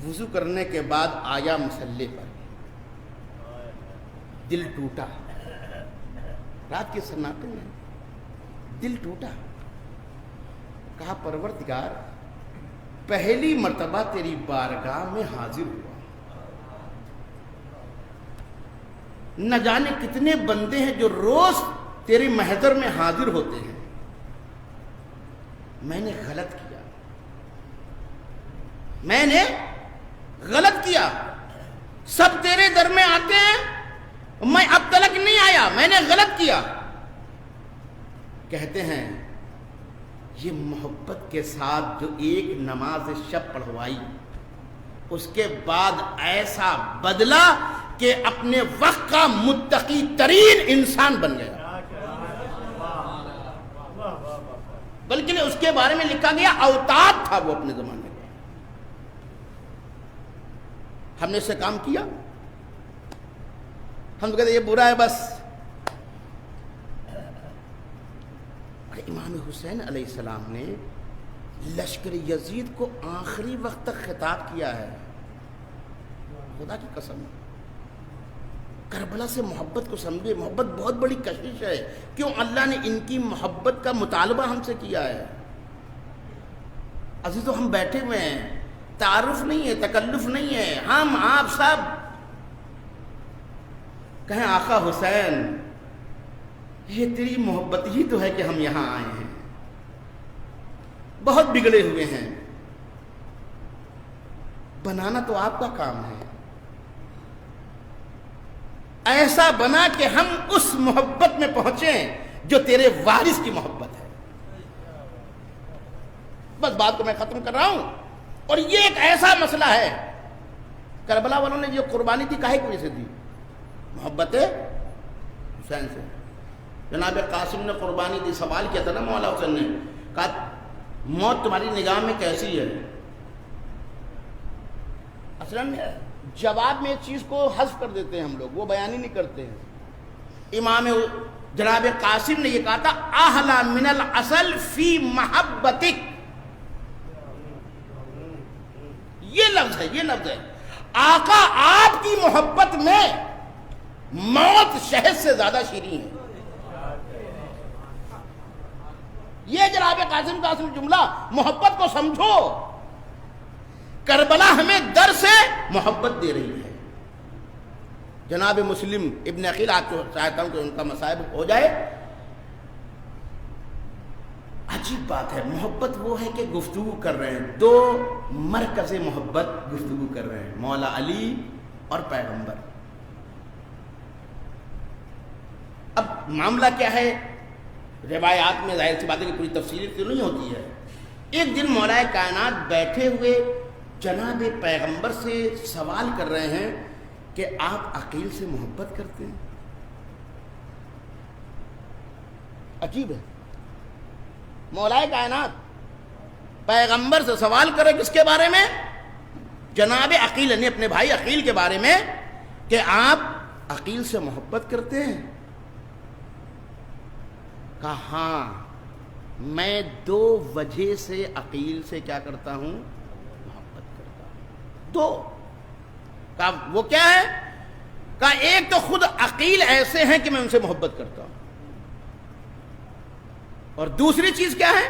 وضو کرنے کے بعد آیا مصلی پر، دل ٹوٹا. رات کے سناٹے میں دل ٹوٹا. کہا پروردگار پہلی مرتبہ تیری بارگاہ میں حاضر ہوا، نہ جانے کتنے بندے ہیں جو روز تیری محضر میں حاضر ہوتے ہیں، میں نے غلط کیا، میں نے غلط کیا. سب تیرے در میں آتے ہیں، میں اب تلک نہیں آیا، میں نے غلط کیا. کہتے ہیں یہ محبت کے ساتھ جو ایک نماز شب پڑھوائی اس کے بعد ایسا بدلا کہ اپنے وقت کا متقی ترین انسان بن گیا، بلکہ اس کے بارے میں لکھا گیا اوتاد تھا وہ اپنے زمانے کا۔ ہم نے اس سے کام کیا، ہم تو کہتے ہیں یہ برا ہے بس۔ امام حسین علیہ السلام نے لشکر یزید کو آخری وقت تک خطاب کیا ہے، خدا کی قسم۔ کربلا سے محبت کو سمجھے، محبت بہت بڑی کشش ہے، کیوں اللہ نے ان کی محبت کا مطالبہ ہم سے کیا ہے؟ عزیزو ہم بیٹھے ہوئے ہیں، تعارف نہیں ہے، تکلف نہیں ہے، ہم آپ سب کہیں آقا حسین یہ تیری محبت ہی تو ہے کہ ہم یہاں آئے ہیں، بہت بگڑے ہوئے ہیں، بنانا تو آپ کا کام ہے، ایسا بنا کہ ہم اس محبت میں پہنچیں جو تیرے وارث کی محبت ہے۔ بس بات کو میں ختم کر رہا ہوں، اور یہ ایک ایسا مسئلہ ہے، کربلا والوں نے جو قربانی دی کاہے کی وجہ سے دی؟ محبت حسین سے۔ جناب قاسم نے قربانی دی، سوال کیا تھا نا مولا حسین نے، کہا موت تمہاری نگاہ میں کیسی ہے؟ اصلاً جواب میں ایک چیز کو حذف کر دیتے ہیں ہم لوگ، وہ بیان ہی نہیں کرتے ہیں۔ امام جناب قاسم نے یہ کہا تھا احلی من العسل فی محبتک، یہ لفظ ہے، یہ لفظ ہے۔ آقا آپ کی محبت میں موت شہد سے زیادہ شیریں ہے۔ یہ جناب قاسم جملہ، محبت کو سمجھو۔ کربلا ہمیں در سے محبت دے رہی ہے۔ جناب مسلم ابن عقیل، آپ کو چاہتا ہوں کہ ان کا مصائب ہو جائے۔ عجیب بات ہے، محبت وہ ہے کہ گفتگو کر رہے ہیں، دو مرکز محبت گفتگو کر رہے ہیں، مولا علی اور پیغمبر۔ اب معاملہ کیا ہے؟ روایات میں ظاہر سی بات ہے کہ پوری تفصیل تو نہیں ہوتی ہے۔ ایک دن مولا کائنات بیٹھے ہوئے جناب پیغمبر سے سوال کر رہے ہیں کہ آپ عقیل سے محبت کرتے ہیں؟ عجیب ہے، مولا کائنات پیغمبر سے سوال کرے کس کے بارے میں؟ جناب عقیل، یعنی اپنے بھائی عقیل کے بارے میں، کہ آپ عقیل سے محبت کرتے ہیں؟ کہا ہاں، میں دو وجہ سے عقیل سے کیا کرتا ہوں؟ محبت کرتا ہوں۔ دو۔ کہا وہ کیا ہے؟ کہا ایک تو خود عقیل ایسے ہیں کہ میں ان سے محبت کرتا ہوں، اور دوسری چیز کیا ہے؟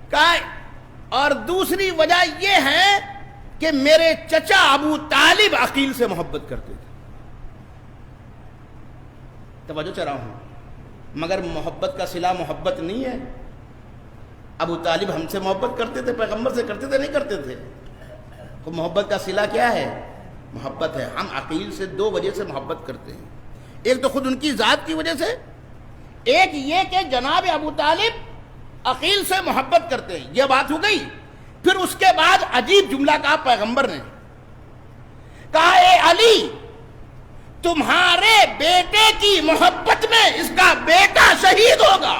کہا اور دوسری وجہ یہ ہے کہ میرے چچا ابو طالب عقیل سے محبت کرتے تھے۔ توجہ چاہ رہا ہوں، مگر محبت کا صلہ محبت نہیں ہے۔ ابو طالب ہم سے محبت کرتے تھے، پیغمبر سے کرتے تھے نہیں کرتے تھے؟ تو محبت کا صلہ کیا ہے؟ محبت ہے۔ ہم عقیل سے دو وجہ سے محبت کرتے ہیں، ایک تو خود ان کی ذات کی وجہ سے، ایک یہ کہ جناب ابو طالب عقیل سے محبت کرتے ہیں۔ یہ بات ہو گئی۔ پھر اس کے بعد عجیب جملہ کہا پیغمبر نے، کہا اے علی، تمہارے بیٹے کی محبت میں اس کا بیٹا شہید ہوگا۔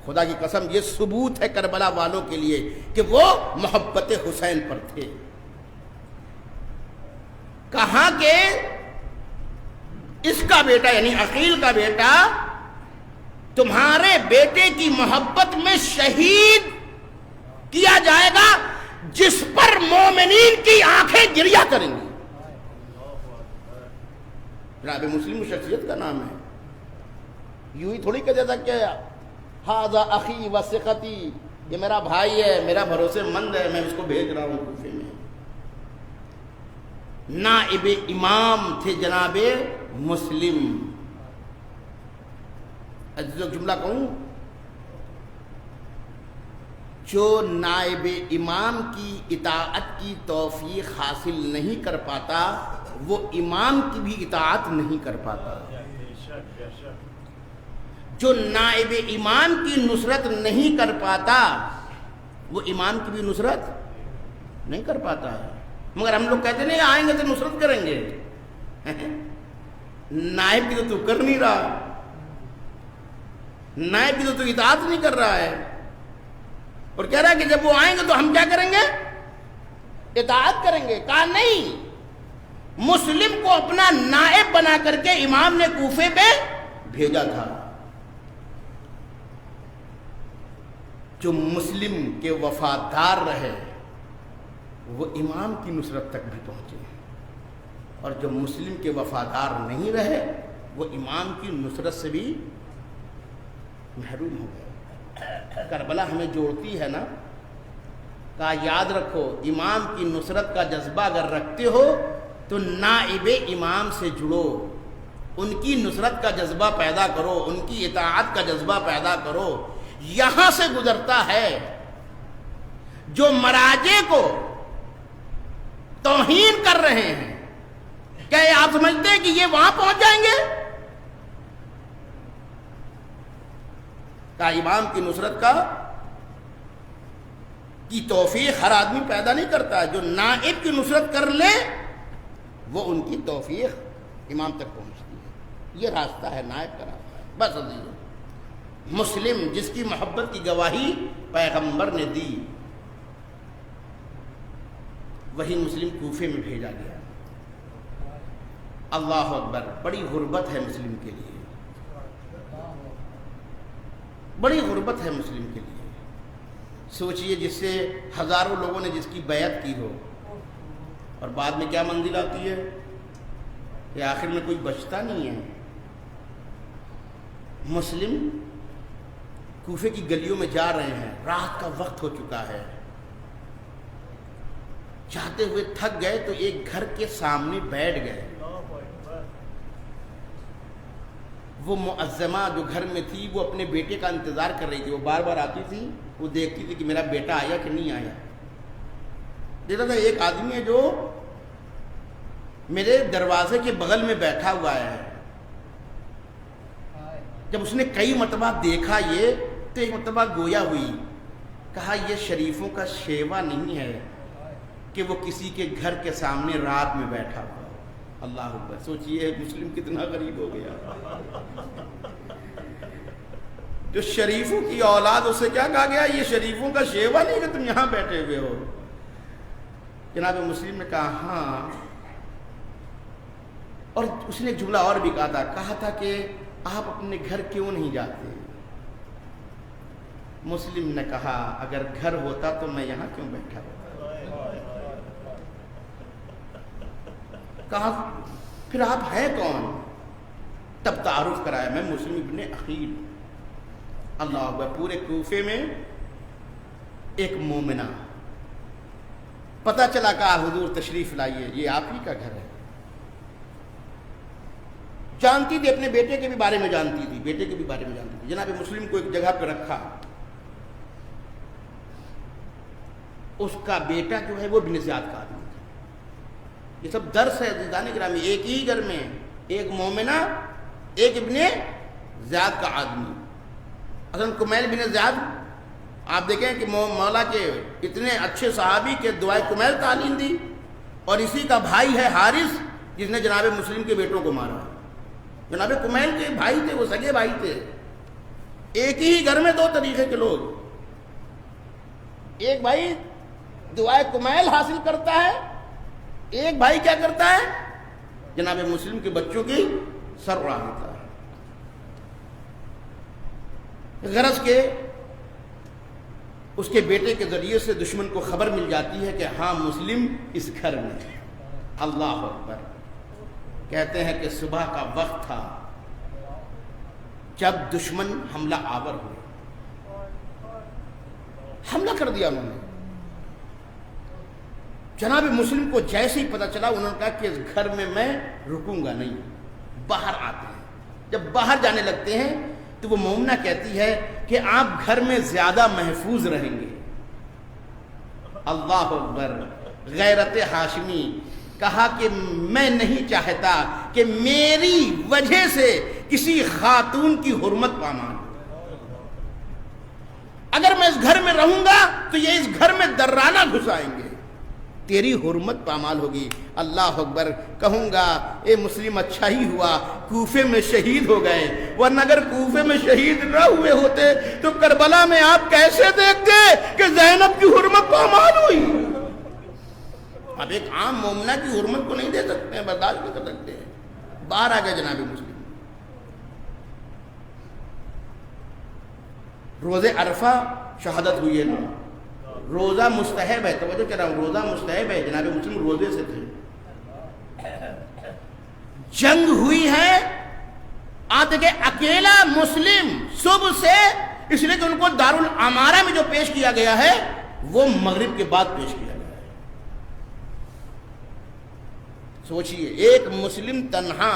خدا کی قسم یہ ثبوت ہے کربلا والوں کے لیے کہ وہ محبت حسین پر تھے۔ کہا کہ اس کا بیٹا یعنی عقیل کا بیٹا تمہارے بیٹے کی محبت میں شہید کیا جائے گا، جس پر مومنین کی آنکھیں گریا کریں گی۔ جناب مسلم شخصیت کا نام ہے، یوں ہی تھوڑی کہا جاتا کہ ھذا اخی و ثقتی، یہ میرا بھائی ہے، میرا بھروسے مند ہے، میں اس کو بھیج رہا ہوں کوفے میں۔ نائب امام تھے جناب مسلم۔ عزیزو جملہ کہوں، جو نائب امام کی اطاعت کی توفیق حاصل نہیں کر پاتا وہ امام کی بھی اطاعت نہیں کر پاتا. جو نائب امام کی نصرت نہیں کر پاتا وہ امام کی بھی نصرت نہیں کر پاتا ہے. مگر ہم لوگ کہتے نہیں آئیں گے تو نصرت کریں گے. نائب کی تو کر نہیں رہا, نائب کی تو اطاعت نہیں کر رہا ہے, اور کہہ رہا ہے کہ جب وہ آئیں گے تو ہم کیا کریں گے, اطاعت کریں گے. کہا نہیں, مسلم کو اپنا نائب بنا کر کے امام نے کوفے پہ بھیجا تھا. جو مسلم کے وفادار رہے وہ امام کی نصرت تک بھی پہنچے, اور جو مسلم کے وفادار نہیں رہے وہ امام کی نصرت سے بھی محروم ہو گئے. کربلا ہمیں جوڑتی ہے نا. کہا یاد رکھو, امام کی نصرت کا جذبہ اگر رکھتے ہو تو نائب امام سے جڑو, ان کی نصرت کا جذبہ پیدا کرو, ان کی اطاعت کا جذبہ پیدا کرو. یہاں سے گزرتا ہے. جو مراجع کو توہین کر رہے ہیں, کیا آپ سمجھتے ہیں کہ یہ وہاں پہنچ جائیں گے؟ کہا امام کی نصرت کی توفیق ہر آدمی پیدا نہیں کرتا. جو نائب کی نصرت کر لے وہ ان کی توفیق امام تک پہنچتی ہے. یہ راستہ ہے, نائب کا راستہ ہے. بس عزیزو, مسلم جس کی محبت کی گواہی پیغمبر نے دی, وہی مسلم کوفے میں بھیجا گیا. اللہ اکبر, بڑی غربت ہے مسلم کے لیے, بڑی غربت ہے مسلم کے لیے. سوچئے جس سے ہزاروں لوگوں نے جس کی بیعت کی ہو, اور بعد میں کیا منزل آتی ہے کہ آخر میں کوئی بچتا نہیں ہے. مسلم کوفے کی گلیوں میں جا رہے ہیں, رات کا وقت ہو چکا ہے, جاتے ہوئے تھک گئے تو ایک گھر کے سامنے بیٹھ گئے. وہ معظمہ جو گھر میں تھی وہ اپنے بیٹے کا انتظار کر رہی تھی. وہ بار بار آتی تھی, وہ دیکھتی تھی کہ میرا بیٹا آیا کہ نہیں آیا. دیکھا تھا ایک آدمی ہے جو میرے دروازے کے بغل میں بیٹھا ہوا ہے. جب اس نے کئی مرتبہ دیکھا یہ, تو ایک مرتبہ گویا ہوئی. کہا یہ شریفوں کا شیوا نہیں ہے کہ وہ کسی کے گھر کے سامنے رات میں بیٹھا ہوا. اللہ اکبر. سوچئے مسلم کتنا غریب ہو گیا. جو شریفوں کی اولاد, اس سے کیا کہا گیا, یہ شریفوں کا شیوا نہیں کہ تم یہاں بیٹھے ہوئے ہو. جناب مسلم نے کہا ہاں. اور اس نے جملہ اور بھی کہا تھا کہ آپ اپنے گھر کیوں نہیں جاتے. مسلم نے کہا اگر گھر ہوتا تو میں یہاں کیوں بیٹھا ہوتا. کہا پھر آپ ہیں کون؟ تب تعارف کرایا, میں مسلم ابن عقیل. اللہ اکبر. پورے کوفے میں ایک مومنہ, پتہ چلا کہا حضور تشریف لائیے, یہ آپ ہی کا گھر ہے. جانتی تھی, اپنے بیٹے کے بھی بارے میں جانتی تھی, بیٹے کے بھی بارے میں جانتی تھی. جناب مسلم کو ایک جگہ پہ رکھا. اس کا بیٹا جو ہے وہ ابن زیاد کا آدمی تھا. یہ سب درس ہے عزیزان گرامی. ایک ہی گھر میں ایک مومنہ, ایک ابن زیاد کا آدمی. حضرت کمیل بن زیاد آپ دیکھیں کہ مولا کے اتنے اچھے صحابی کے دعائے کمیل تعلیم دی, اور اسی کا بھائی ہے حارث جس نے جناب مسلم کے بیٹوں کو مارا. جناب کمیل کے بھائی تھے, وہ سگے بھائی تھے. ایک ہی گھر میں دو طریقے کے لوگ. ایک بھائی دعائے کمیل حاصل کرتا ہے, ایک بھائی کیا کرتا ہے, جناب مسلم کے بچوں کی سر اڑا دیتا ہے. غرض کے اس کے بیٹے کے ذریعے سے دشمن کو خبر مل جاتی ہے کہ ہاں مسلم اس گھر میں. اللہ اکبر. کہتے ہیں کہ صبح کا وقت تھا جب دشمن حملہ آور ہوئے. حملہ کر دیا انہوں نے. جناب مسلم کو جیسے ہی پتہ چلا, انہوں نے کہا کہ اس گھر میں میں رکوں گا نہیں, باہر آتے ہیں. جب باہر جانے لگتے ہیں تو وہ مومنہ کہتی ہے کہ آپ گھر میں زیادہ محفوظ رہیں گے. اللہ اکبر. غیرت ہاشمی, کہا کہ میں نہیں چاہتا کہ میری وجہ سے کسی خاتون کی حرمت پامال ہو۔ اگر میں اس گھر میں رہوں گا تو یہ اس گھر میں درانہ گھسائیں گے، تیری حرمت پامال ہوگی۔ اللہ اکبر، کہوں گا اے مسلم اچھا ہی ہوا کوفے میں شہید ہو گئے، ورنہ اگر کوفے میں شہید نہ ہوئے ہوتے تو کربلا میں آپ کیسے دیکھتے کہ زینب کی حرمت پامال ہوئی۔ اب ایک عام مومنہ کی حرمت کو نہیں دے سکتے ہیں، برداشت نہیں کر سکتے ہیں۔ باہر آ گئے جناب مسلم۔ روزے عرفہ شہادت ہوئی ہے نا، روزہ مستحب ہے، توجہ کر رہا ہوں، روزہ مستحب ہے، جناب مسلم روزے سے تھے۔ جنگ ہوئی ہے، آتے کہ اکیلا مسلم صبح سے، اس لیے کہ ان کو دارالعمارہ میں جو پیش کیا گیا ہے وہ مغرب کے بعد پیش کیا گیا ہے۔ سوچئے ایک مسلم تنہا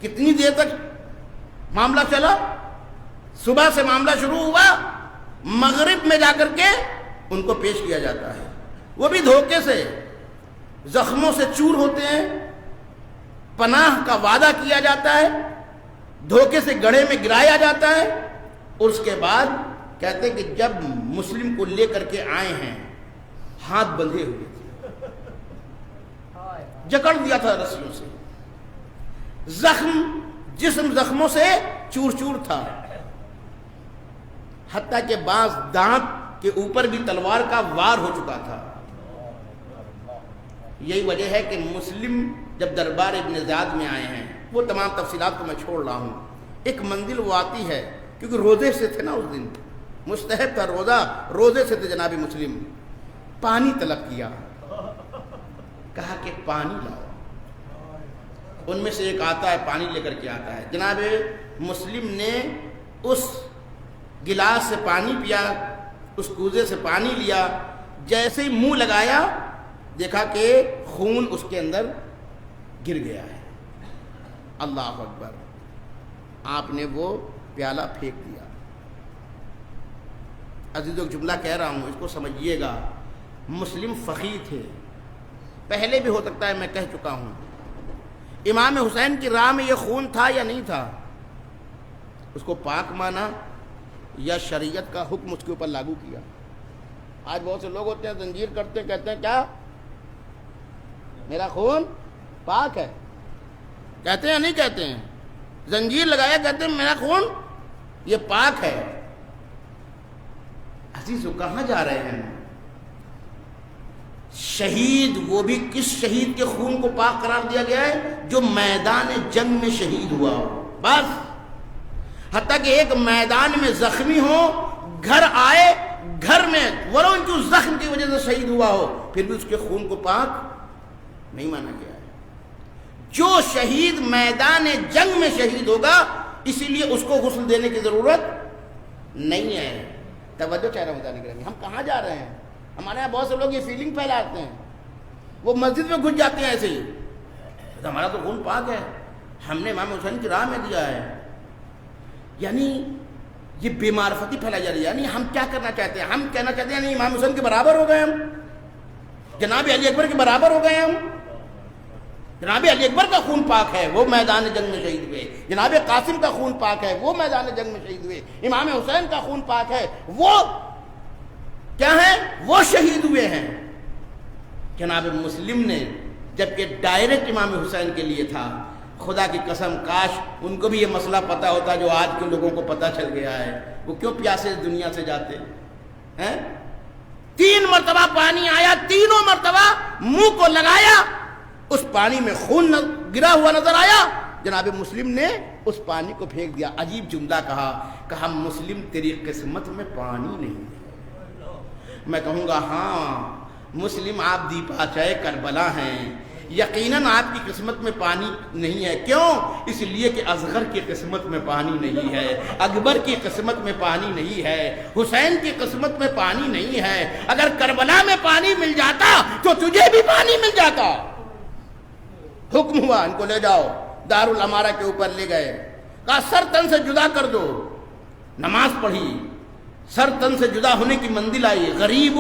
کتنی دیر تک معاملہ چلا؟ صبح سے معاملہ شروع ہوا، مغرب میں جا کر کے ان کو پیش کیا جاتا ہے، وہ بھی دھوکے سے، زخموں سے چور ہوتے ہیں، پناہ کا وعدہ کیا جاتا ہے، دھوکے سے گڑھے میں گرایا جاتا ہے، اور اس کے بعد کہتے ہیں کہ جب مسلم کو لے کر کے آئے ہیں ہاتھ بندھے ہوئے تھے، جکڑ دیا تھا رسیوں سے، زخم جسم زخموں سے چور چور تھا، حتیٰ کہ بعض دانت کے اوپر بھی تلوار کا وار ہو چکا تھا۔ یہی وجہ ہے کہ مسلم جب دربار ابن زیاد میں آئے ہیں، وہ تمام تفصیلات کو میں چھوڑ رہا ہوں، ایک منزل وہ آتی ہے، کیونکہ روزے سے تھے نا، اس دن مستحب تھا روزہ، روزے سے تھے جناب مسلم، پانی طلب کیا، کہا کہ پانی لاؤ، ان میں سے ایک آتا ہے پانی لے کر کے آتا ہے، جناب مسلم نے اس گلاس سے پانی پیا، اس کوزے سے پانی لیا، جیسے ہی منہ لگایا دیکھا کہ خون اس کے اندر گر گیا ہے۔ اللہ اکبر، آپ نے وہ پیالہ پھینک دیا۔ عزیزوں جملہ کہہ رہا ہوں، اس کو سمجھیے گا، مسلم فقیہ تھے، پہلے بھی ہو سکتا ہے میں کہہ چکا ہوں، امام حسین کی راہ میں یہ خون تھا یا نہیں تھا، اس کو پاک مانا یا شریعت کا حکم اس کے اوپر لاگو کیا؟ آج بہت سے لوگ ہوتے ہیں زنجیر کرتے ہیں، کہتے ہیں کیا میرا خون پاک ہے، کہتے ہیں یا نہیں کہتے ہیں؟ زنجیر لگایا کہتے ہیں میرا خون یہ پاک ہے۔ عزیزو کہاں جا رہے ہیں؟ شہید وہ بھی کس شہید کے خون کو پاک قرار دیا گیا ہے؟ جو میدان جنگ میں شہید ہوا ہو، بس۔ حتیٰ کہ ایک میدان میں زخمی ہو، گھر آئے، گھر میں ولو ان کی زخم کی وجہ سے شہید ہوا ہو، پھر بھی اس کے خون کو پاک نہیں مانا گیا ہے۔ جو شہید میدان جنگ میں شہید ہوگا، اسی لیے اس کو غسل دینے کی ضرورت نہیں ہے۔ توجہ چاہ رہا ہوں، ہم کہاں جا رہے ہیں؟ ہمارے یہاں بہت سے لوگ یہ فیلنگ پھیلاتے ہیں، وہ مسجد میں گھس جاتے ہیں ایسے ہی، ہمارا تو خون پاک ہے، ہم نے امام حسین کی راہ میں دیا ہے۔ یعنی یہ بے معرفتی پھیلائی جا رہی ہے۔ یعنی ہم کیا کرنا چاہتے ہیں؟ ہم کہنا چاہتے ہیں نہیں امام حسین کے برابر ہو گئے، ہم جناب علی اکبر کے برابر ہو گئے، ہم جناب علی اکبر کا خون پاک ہے، وہ میدان جنگ میں شہید ہوئے، جناب قاسم کا خون پاک ہے، وہ میدان جنگ میں شہید ہوئے، امام حسین کا خون پاک ہے، وہ کیا ہے؟ وہ شہید ہوئے ہیں۔ جناب مسلم نے جبکہ ڈائریکٹ امام حسین کے لیے تھا، خدا کی قسم کاش ان کو بھی یہ مسئلہ پتا ہوتا جو آج کے لوگوں کو پتا چل گیا ہے، وہ کیوں پیاسے اس دنیا سے جاتے ہیں؟ 3 مرتبہ پانی آیا، تینوں مرتبہ منہ کو لگایا، اس پانی میں خون گرا ہوا نظر آیا، جناب مسلم نے اس پانی کو پھینک دیا۔ عجیب جملہ کہا مسلم تیری قسمت میں پانی نہیں ہے۔ میں کہوں گا ہاں مسلم آپ دیپاچائے کربلا ہیں، یقیناً آپ کی قسمت میں پانی نہیں ہے۔ کیوں؟ اس لیے کہ اصغر کی قسمت میں پانی نہیں ہے، اکبر کی قسمت میں پانی نہیں ہے، حسین کی قسمت میں پانی نہیں ہے۔ اگر کربلا میں پانی مل جاتا تو تجھے بھی پانی مل جاتا۔ حکم ہوا ان کو لے جاؤ، دارالعمارہ کے اوپر لے گئے، کہا سر تن سے جدا کر دو۔ نماز پڑھی، سر تن سے جدا ہونے کی منزل آئی، غریب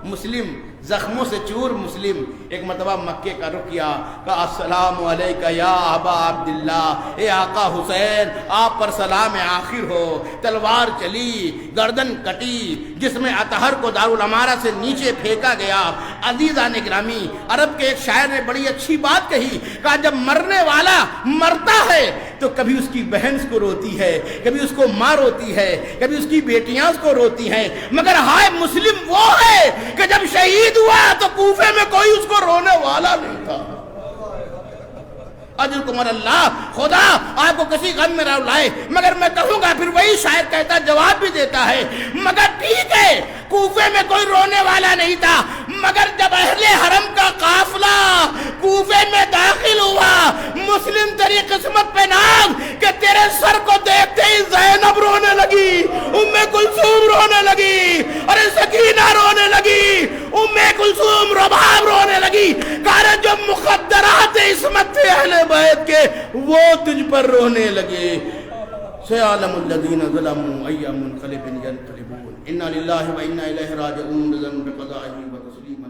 مسلم زخموں سے چور مسلم ایک مرتبہ مکے کا رخ کیا، کہا السلام علیکہ یا ابا عبداللہ، اے آقا حسین آپ پر سلام آخر ہو۔ تلوار چلی، گردن کٹی، جس میں اطہر کو دارالعمارہ سے نیچے پھینکا گیا۔ عزیزان گرامی، عرب کے ایک شاعر نے بڑی اچھی بات کہی، کہا جب مرنے والا مرتا ہے تو کبھی اس کی بہن اس کو روتی ہے، کبھی اس کو ماں روتی ہے، کبھی اس کی بیٹیاں اس کو روتی ہیں، مگر ہائے مسلم وہ ہے کہ جب شہید ہوا تو کوفے میں کوئی اس کو رونے والا نہیں تھا۔ اجرکم اللہ، خدا آپ کو کسی غم میں نہ رلائے، مگر میں کہوں گا پھر وہی شاعر کہتا، جواب بھی دیتا ہے، مگر ٹھیک ہے کوفے میں کوئی رونے والا نہیں تھا، مگر جب اہل حرم کا قافلہ کوفے میں داخل ہوا، مسلم تیری قسمت پہ نام کہ تیرے سر کو دیکھتے ہی زینب رونے لگی، ام کلثوم رونے لگی، اور سکینہ رونے لگی، ام کلثوم رباب رونے لگی، کہا جو مقدرات عصمت تھے اہل بیت کے وہ تجھ پر رونے لگے۔ سيعلم الذين ظلموا أي منقلب ينقلبون، إنا لله وإنا إليه راجعون، رضا بقضائه وتسليما